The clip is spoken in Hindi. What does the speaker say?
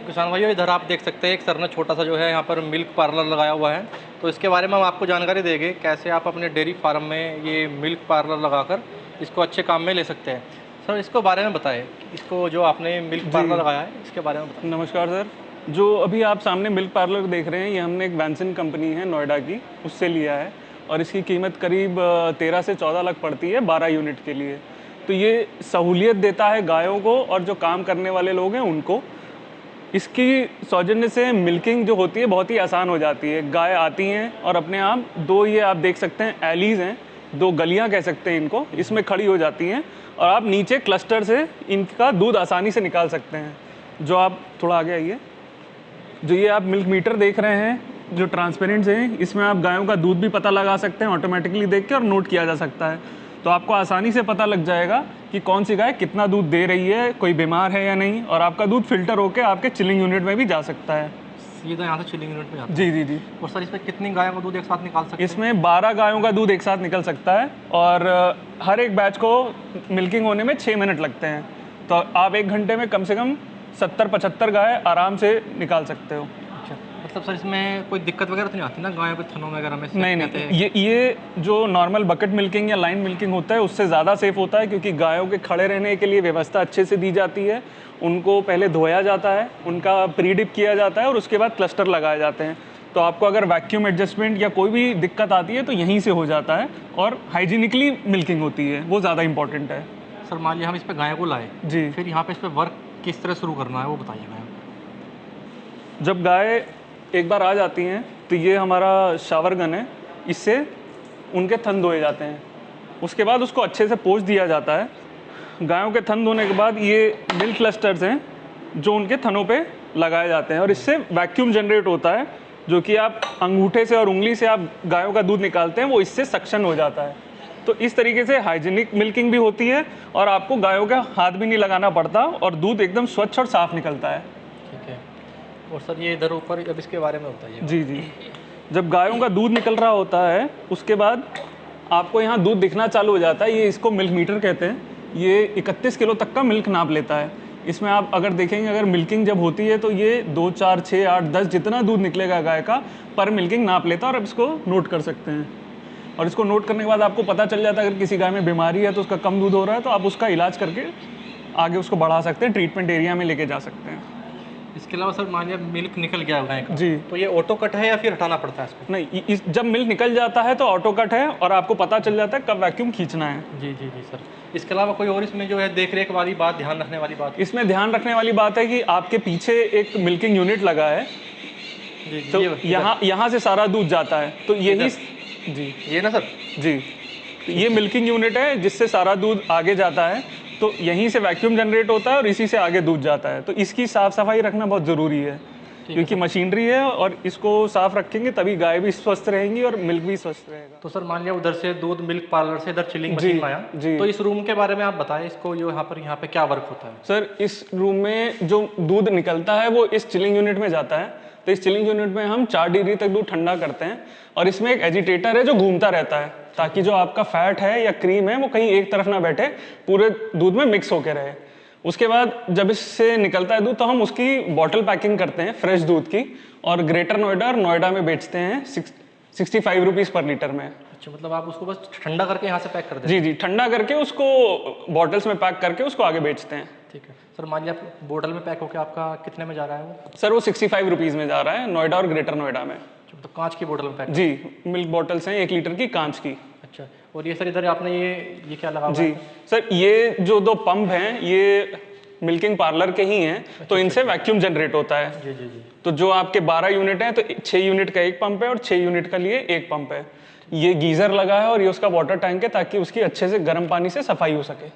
किसान भाइयों, इधर आप देख सकते हैं एक सर ने छोटा सा जो है यहाँ पर मिल्क पार्लर लगाया हुआ है। तो इसके बारे में हम आपको जानकारी देंगे कैसे आप अपने डेयरी फार्म में ये मिल्क पार्लर लगाकर इसको अच्छे काम में ले सकते हैं। सर इसको बारे में बताएं, इसको जो आपने मिल्क पार्लर लगाया है इसके बारे में बताएं। नमस्कार सर। जो अभी आप सामने मिल्क पार्लर देख रहे हैं, ये हमने एक वैनसन कंपनी है नोएडा की, उससे लिया है और इसकी कीमत करीब 13 से 14 लाख पड़ती है 12 यूनिट के लिए। तो ये सहूलियत देता है गायों को और जो काम करने वाले लोग हैं उनको। इसकी सौजन्य से मिल्किंग जो होती है बहुत ही आसान हो जाती है। गाय आती हैं और अपने आप दो, ये आप देख सकते हैं एलीज हैं, दो गलियां कह सकते हैं इनको, इसमें खड़ी हो जाती हैं और आप नीचे क्लस्टर से इनका दूध आसानी से निकाल सकते हैं। जो आप थोड़ा आगे आइए, जो ये आप मिल्क मीटर देख रहे हैं जो ट्रांसपेरेंट हैं, इसमें आप गायों का दूध भी पता लगा सकते हैं ऑटोमेटिकली देख के, और नोट किया जा सकता है। तो आपको आसानी से पता लग जाएगा कि कौन सी गाय कितना दूध दे रही है, कोई बीमार है या नहीं, और आपका दूध फिल्टर होकर आपके चिलिंग यूनिट में भी जा सकता है। सीधा यहाँ से चिलिंग यूनिट में जाता है। जी जी जी। और सर इसमें कितनी गायों का दूध एक साथ निकाल सकते हैं? इसमें 12 गायों का दूध एक साथ निकल सकता है और हर एक बैच को मिल्किंग होने में 6 मिनट लगते हैं। तो आप 1 घंटे में कम से कम 70-75 गाय आराम से निकाल सकते हो। अच्छा, मतलब सर इसमें कोई दिक्कत वगैरह तो नहीं आती ना गायों के थनों वगैरह में? नहीं, ये जो नॉर्मल बकेट मिल्किंग या लाइन मिल्किंग होता है उससे ज़्यादा सेफ होता है, क्योंकि गायों के खड़े रहने के लिए व्यवस्था अच्छे से दी जाती है। उनको पहले धोया जाता है, उनका प्री डिप किया जाता है और उसके बाद क्लस्टर लगाए जाते हैं। तो आपको अगर वैक्यूम एडजस्टमेंट या कोई भी दिक्कत आती है तो यहीं से हो जाता है, और हाइजीनिकली मिल्किंग होती है, वो ज़्यादा इंपॉर्टेंट है। सर मान लिया हम इस पर गाय को लाए जी, फिर यहाँ पे इस पर वर्क किस तरह शुरू करना है वो बताइए मैम। जब गाय एक बार आ जाती हैं तो ये हमारा शावर गन है, इससे उनके थन धोए जाते हैं। उसके बाद उसको अच्छे से पोंछ दिया जाता है। गायों के थन धोने के बाद ये मिल्क क्लस्टर्स हैं जो उनके थनों पे लगाए जाते हैं, और इससे वैक्यूम जनरेट होता है, जो कि आप अंगूठे से और उंगली से आप गायों का दूध निकालते हैं, वो इससे सक्शन हो जाता है। तो इस तरीके से हाइजीनिक मिल्किंग भी होती है और आपको गायों का हाथ भी नहीं लगाना पड़ता और दूध एकदम स्वच्छ और साफ निकलता है। ठीक है। और सर ये इधर ऊपर अब इसके बारे में बताइए। जी जी। जब गायों का दूध निकल रहा होता है उसके बाद आपको यहाँ दूध दिखना चालू हो जाता है। ये इसको मिल्क मीटर कहते हैं। ये 31 किलो तक का मिल्क नाप लेता है। इसमें आप अगर देखेंगे, अगर मिल्किंग जब होती है तो ये 2, 4, 6, 8, 10 जितना दूध निकलेगा गाय का पर मिल्किंग नाप लेता है, और अब इसको नोट कर सकते हैं। और इसको नोट करने के बाद आपको पता चल जाता है अगर किसी गाय में बीमारी है तो उसका कम दूध हो रहा है तो आप उसका इलाज करके आगे उसको बढ़ा सकते हैं, ट्रीटमेंट एरिया में लेके जा सकते हैं। इसके अलावा सर मान लिया मिल्क निकल गया गाय का, जी, तो ये ऑटो कट है या फिर हटाना पड़ता है इसको? नहीं, जब मिल्क निकल जाता है तो ऑटो कट है और आपको पता चल जाता है कब वैक्यूम खींचना है। जी जी जी सर। इसके अलावा कोई और इसमें जो है देख रेख वाली बात, ध्यान रखने वाली बात? इसमें ध्यान रखने वाली बात है कि आपके पीछे एक मिल्किंग यूनिट लगा है। जी, तो यहाँ से सारा दूध जाता है, तो यही जी, ये ना सर? जी, तो ये मिल्किंग यूनिट है जिससे सारा दूध आगे जाता है। तो यहीं से वैक्यूम जनरेट होता है और इसी से आगे दूध जाता है। तो इसकी साफ सफाई रखना बहुत ज़रूरी है, क्योंकि मशीनरी है और इसको साफ रखेंगे तभी गाय भी स्वस्थ रहेंगी और मिल्क भी स्वस्थ रहेगा। तो सर मान लिया उधर से दूध मिल्क पार्लर से इधर चिलिंग मशीन आया, तो इस रूम के बारे में आप बताएं, इसको जो यहाँ पे क्या वर्क होता है? सर इस रूम में जो दूध निकलता है वो इस चिलिंग यूनिट में जाता है। तो इस चिलिंग यूनिट में हम 4 डिग्री तक दूध ठंडा करते हैं, और इसमें एक एजिटेटर है जो घूमता रहता है, ताकि जो आपका फैट है या क्रीम है वो कहीं एक तरफ ना बैठे, पूरे दूध में मिक्स होकर रहे। उसके बाद जब इससे निकलता है दूध तो हम उसकी बॉटल पैकिंग करते हैं फ्रेश दूध की, और ग्रेटर नोएडा और नोएडा में बेचते हैं 65 रुपीज़ पर लीटर में। अच्छा, मतलब आप उसको बस ठंडा करके यहाँ से पैक कर देते हैं? जी जी, ठंडा करके उसको बॉटल्स में पैक करके उसको आगे बेचते हैं। ठीक है सर। मान लिया बोतल में पैक होकर आपका कितने में जा रहा है वो? सर वो 65 रुपीज़ में जा रहा है नोएडा और ग्रेटर नोएडा में। तो कांच की बोतल में पैक? जी, मिल्क बॉटल्स हैं 1 लीटर की कांच की। अच्छा, और ये सर इधर आपने ये क्या लगा? जी सर, ये जो 2 पंप हैं ये मिल्किंग पार्लर के ही हैं। तो इनसे वैक्यूम जनरेट होता है। जी जी जी। तो जो आपके 12 यूनिट हैं तो 6 यूनिट का एक पंप है और 6 यूनिट का लिए एक पंप है। ये गीजर लगा है और ये उसका वाटर टैंक है, ताकि उसकी अच्छे से गर्म पानी से सफाई हो सके।